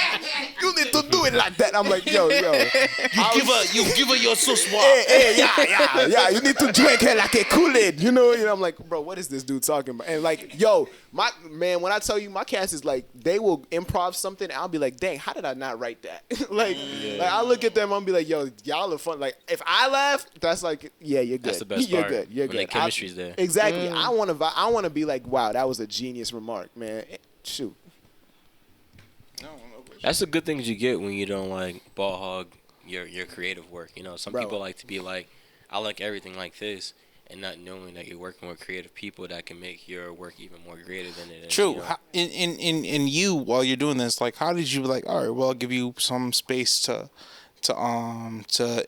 You need to do it like that. I'm like, yo. You give her your sauce. Yeah. You need to drink it like a Kool-Aid. You know, I'm like, bro, what is this dude talking about? And like, yo, when I tell you, my cast is like, they will improv something. I'll be like, dang, how did I not write that? like I look at them, I'll be like, yo, y'all are fun. Like, if I laugh, that's like, yeah, you're good. That's the best You're part. good. You're when good. the chemistry's there. Exactly. I want to be like, wow, that was a genius remark, man. Shoot. That's the good things you get when you don't like ball hog your creative work. You know, some Bro. people like to be like, I like everything like this, and not knowing that you're working with creative people that can make your work even more greater than it is. True. You know? In you while you're doing this, like, how did you be like, all right, well, I'll give you some space to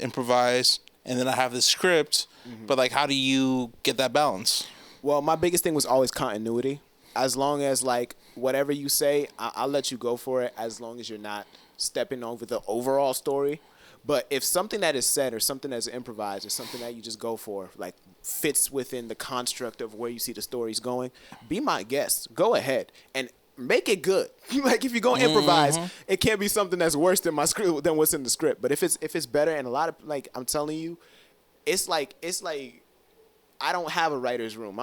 improvise, and then I have the script, but like, how do you get that balance? Well, my biggest thing was always continuity. As long as like whatever you say, I'll let you go for it. As long as you're not stepping over the overall story. But if something that is said or something that's improvised or something that you just go for, like fits within the construct of where you see the story's going, be my guest. Go ahead and make it good. Like if you're gonna improvise, it can't be something that's worse than my script than what's in the script. But if it's better, and a lot of like I'm telling you, it's like I don't have a writer's room.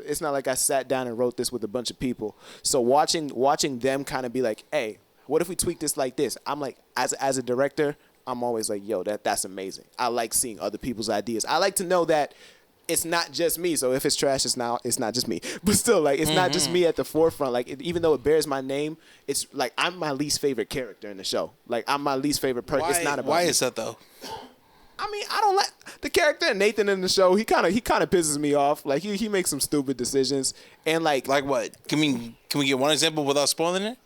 It's not like I sat down and wrote this with a bunch of people. So watching them kind of be like, hey, what if we tweak this like this? I'm like, as a director, I'm always like, yo, that's amazing. I like seeing other people's ideas. I like to know that it's not just me. So if it's trash, it's not just me. But still, like, it's not just me at the forefront. Like, even though it bears my name, it's like I'm my least favorite character in the show. Like, I'm my least favorite person. It's not about Why me. is that though? I mean, I don't like the character Nathan in the show. He kind of pisses me off. Like he makes some stupid decisions, and like What? Can we get one example without spoiling it?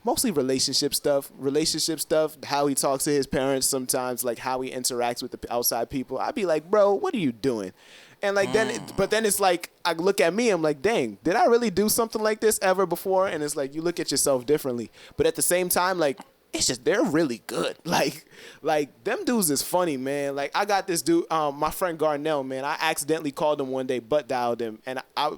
mostly relationship stuff. How he talks to his parents sometimes, like how he interacts with the outside people. I'd be like, bro, what are you doing? And like then it's like I look at me, I'm like, dang, did I really do something like this ever before? And it's like you look at yourself differently, but at the same time, like. It's just they're really good. Like them dudes is funny, man. Like I got this dude, my friend Garnell, man. I accidentally called him one day, butt dialed him, and I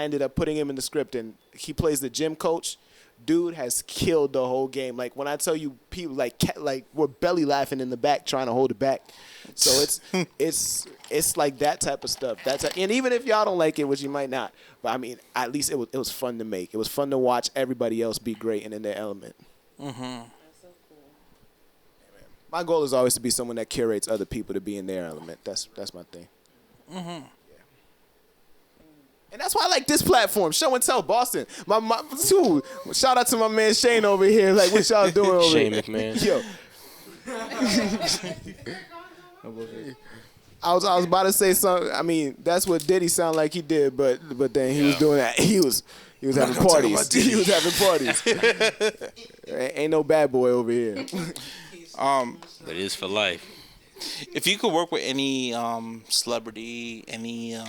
ended up putting him in the script, and he plays the gym coach. Dude has killed the whole game. Like when I tell you, people like we're belly laughing in the back trying to hold it back. So it's like that type of stuff. And even if y'all don't like it, which you might not, but I mean, at least it was fun to make. It was fun to watch everybody else be great and in their element. That's so cool. My goal is always to be someone that curates other people to be in their element. That's my thing. Yeah. And that's why I like this platform, Show and Tell Boston. Shout out to my man Shane over here. Like, what y'all doing over Shane here? McMahon. Yo. I was about to say something. I mean, that's what Diddy sound like he did, but then he was doing that. He was having parties. He was having parties. Ain't no bad boy over here. But it is for life. If you could work with any celebrity, any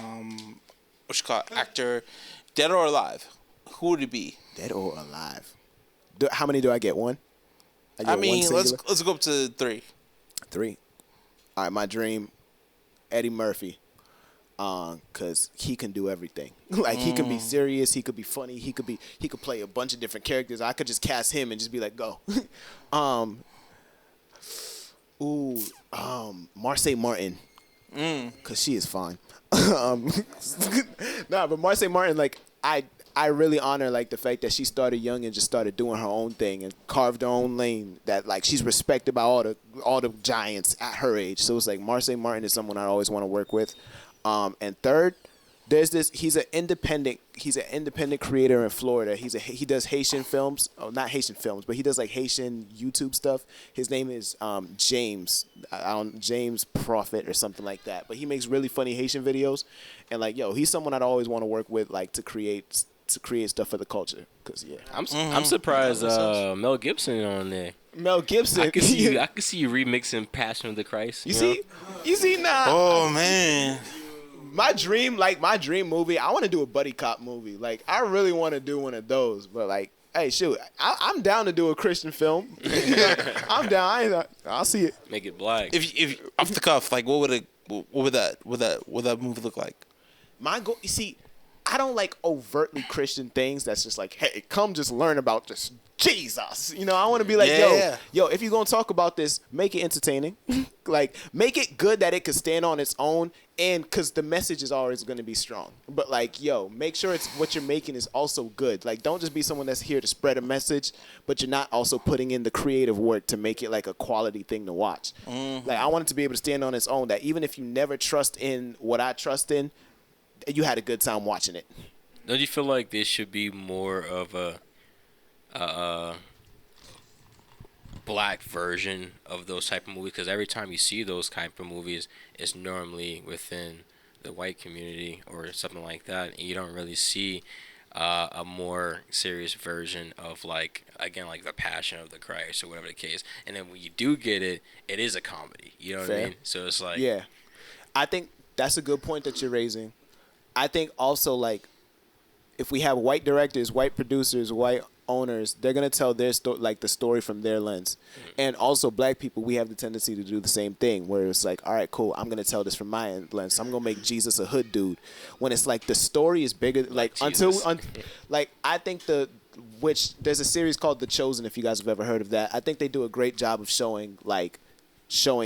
actor, dead or alive, who would it be? Dead or alive? How many do I get? One? I mean, one let's singular? go up to 3. 3. All right, my dream, Eddie Murphy. Cause he can do everything. Like he can be serious, he could be funny, he could play a bunch of different characters. I could just cast him and just be like, go. Marseille Martin. Cause she is fine. um, but Marseille Martin, like I really honor like the fact that she started young and just started doing her own thing and carved her own lane. That like she's respected by all the giants at her age. So it's like Marseille Martin is someone I always want to work with. And third, there's this. He's an independent creator in Florida. He does Haitian films. Oh, not Haitian films, but he does like Haitian YouTube stuff. His name is James. James Prophet or something like that. But he makes really funny Haitian videos, and like he's someone I'd always want to work with, like to create stuff for the culture. Cause yeah, I'm surprised Mel Gibson on there. Mel Gibson. I could see you remixing Passion of the Christ. You see now. Oh man. My dream movie, I want to do a buddy cop movie. Like, I really want to do one of those. But, like, hey, shoot, I'm down to do a Christian film. I'm down. I'll see it. Make it black. If off the cuff, like, what would that movie look like? My goal, you see, I don't like overtly Christian things that's just like, hey, come just learn about this Jesus. I want to be like, yo, if you're going to talk about this, make it entertaining. Like, make it good that it could stand on its own, and because the message is always going to be strong. But, like, make sure it's what you're making is also good. Like, don't just be someone that's here to spread a message, but you're not also putting in the creative work to make it, like, a quality thing to watch. Mm-hmm. Like, I want it to be able to stand on its own, that even if you never trust in what I trust in, you had a good time watching it. Don't you feel like this should be more of a black version of those type of movies? Because every time you see those type of movies, it's normally within the white community or something like that, and you don't really see a more serious version of like the Passion of the Christ or whatever the case. And then when you do get it, it is a comedy. You know what I mean? So it's like, yeah, I think that's a good point that you're raising. I think also, like, if we have white directors, white producers, white owners, they're gonna tell their the story from their lens. Mm-hmm. And also, black people, we have the tendency to do the same thing, where it's like, all right, cool, I'm gonna tell this from my lens. So I'm gonna make Jesus a hood dude. When it's like the story is bigger, like I think there's a series called The Chosen. If you guys have ever heard of that, I think they do a great job of showing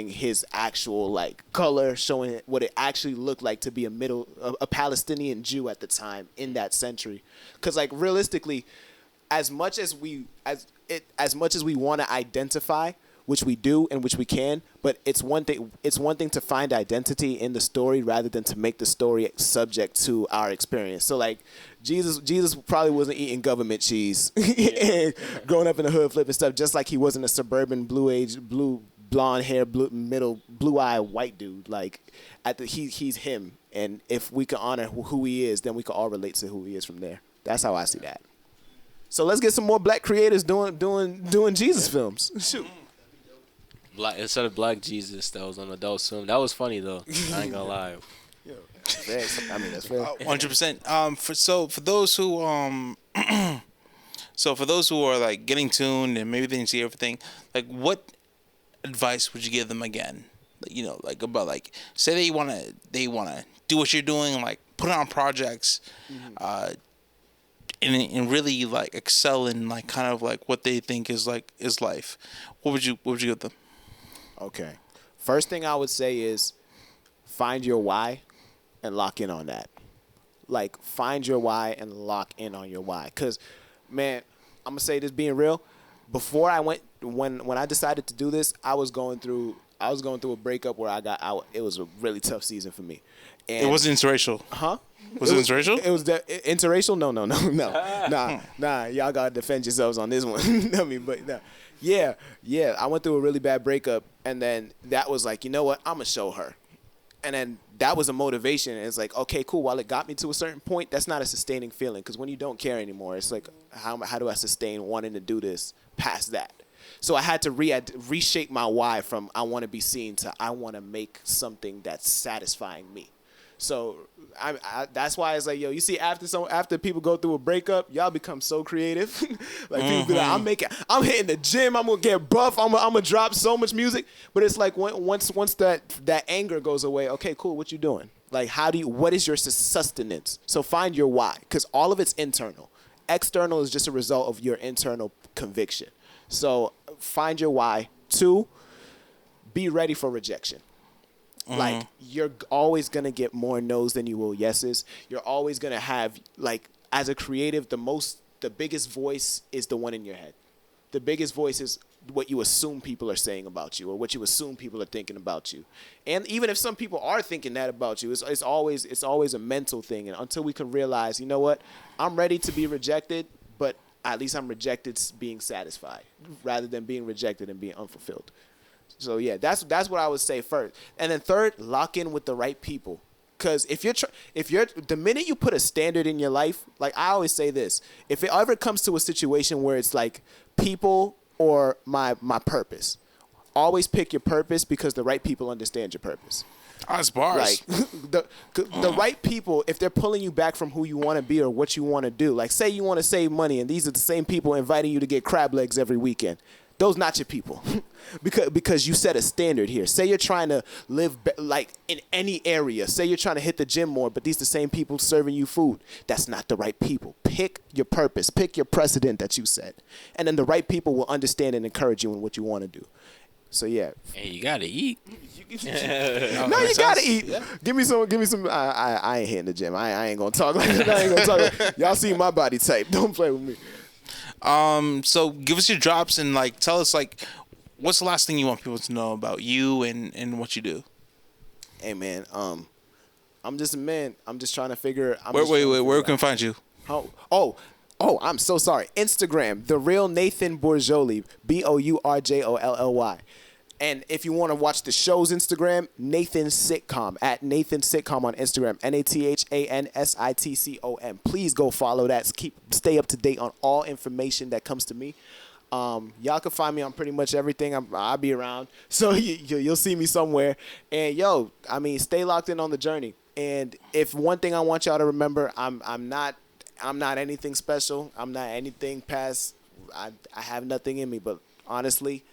his actual like color, showing what it actually looked like to be a Palestinian Jew at the time in that century. Because like realistically, as much as we want to identify, which we do and which we can, but it's one thing to find identity in the story rather than to make the story subject to our experience. So like Jesus probably wasn't eating government cheese and growing up in the hood flipping stuff, just like he wasn't a suburban blonde hair, blue-eyed white dude. Like, he's him, and if we can honor who he is, then we can all relate to who he is from there. That's how I see that. So let's get some more black creators doing Jesus films. Shoot. Instead of Black Jesus, that was on Adult Swim. That was funny though. I ain't gonna lie. I mean, that's fair. 100%. For those who are like getting tuned and maybe they didn't see everything, like what advice would you give them again? Like about like say they wanna do what you're doing, like put on projects, and really like excel in like kind of like what they think is life. What would you give them? Okay, first thing I would say is find your why and lock in on that. Like, find your why and lock in on your why. Cause man, I'm gonna say this being real. Before I went, when I decided to do this, I was going through a breakup where I got out. It was a really tough season for me. And it wasn't interracial. Huh? Was it interracial? It was interracial. No. Nah. Y'all gotta defend yourselves on this one. I mean, but nah. Yeah. I went through a really bad breakup, and then that was like, you know what? I'm gonna show her. And then that was a motivation. And it's like, okay, cool. While it got me to a certain point, that's not a sustaining feeling. Because when you don't care anymore, it's like, how do I sustain wanting to do this past that? So I had to reshape my why from I want to be seen to I want to make something that's satisfying me. So that's why it's like, yo, you see, after people go through a breakup, y'all become so creative. Like people be like, I'm hitting the gym, I'm gonna get buff, I'm gonna drop so much music. But it's like once that anger goes away, okay, cool, what you doing? Like what is your sustenance? So find your why, because all of it's internal. External is just a result of your internal conviction. So find your why. 2, be ready for rejection. Like, you're always going to get more no's than you will yeses. You're always going to have, like, as a creative, the biggest voice is the one in your head. The biggest voice is what you assume people are saying about you, or what you assume people are thinking about you. And even if some people are thinking that about you, it's always a mental thing. And until we can realize, you know what, I'm ready to be rejected, but at least I'm rejected being satisfied rather than being rejected and being unfulfilled. So yeah, that's what I would say first. And then third, lock in with the right people. Because if you're the minute you put a standard in your life, like I always say this, if it ever comes to a situation where it's like people or my purpose, always pick your purpose, because the right people understand your purpose. That's bars. Like the right people, if they're pulling you back from who you want to be or what you want to do, like say you want to save money and these are the same people inviting you to get crab legs every weekend. Those not your people, because you set a standard here. Say you're trying to live like in any area. Say you're trying to hit the gym more, but these the same people serving you food. That's not the right people. Pick your purpose. Pick your precedent that you set, and then the right people will understand and encourage you in what you want to do. So yeah. Hey, you gotta eat. No, you gotta eat. Yeah. Give me some. I ain't hitting the gym. I ain't gonna talk like that. I ain't gonna talk. Y'all see my body type. Don't play with me. So give us your drops and like tell us like what's the last thing you want people to know about you and what you do. Hey man, I'm just a man. I'm just trying to figure. Where can we find you? Oh, I'm so sorry. Instagram, The Real Nathan Bourjolly, Bourjolly. And if you want to watch the show's Instagram, Nathan Sitcom, at Nathan Sitcom on Instagram, NATHANSITCOM. Please go follow that. Stay up to date on all information that comes to me. Y'all can find me on pretty much everything. I'll be around, so you'll see me somewhere. And stay locked in on the journey. And if one thing I want y'all to remember, I'm not anything special. I'm not anything past. I have nothing in me, but honestly,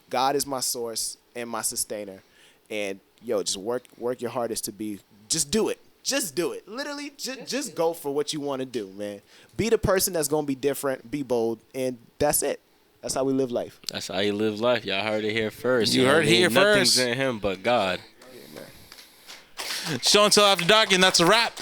God is my source and my sustainer. And just work your hardest to be. Just do it. Just do it. Literally, just go for what you want to do, man. Be the person that's gonna be different. Be bold, and that's it. That's how we live life. That's how you live life. Y'all heard it here first. You heard it here Nothing's first. in him but God. Show Until After Dark, and that's a wrap.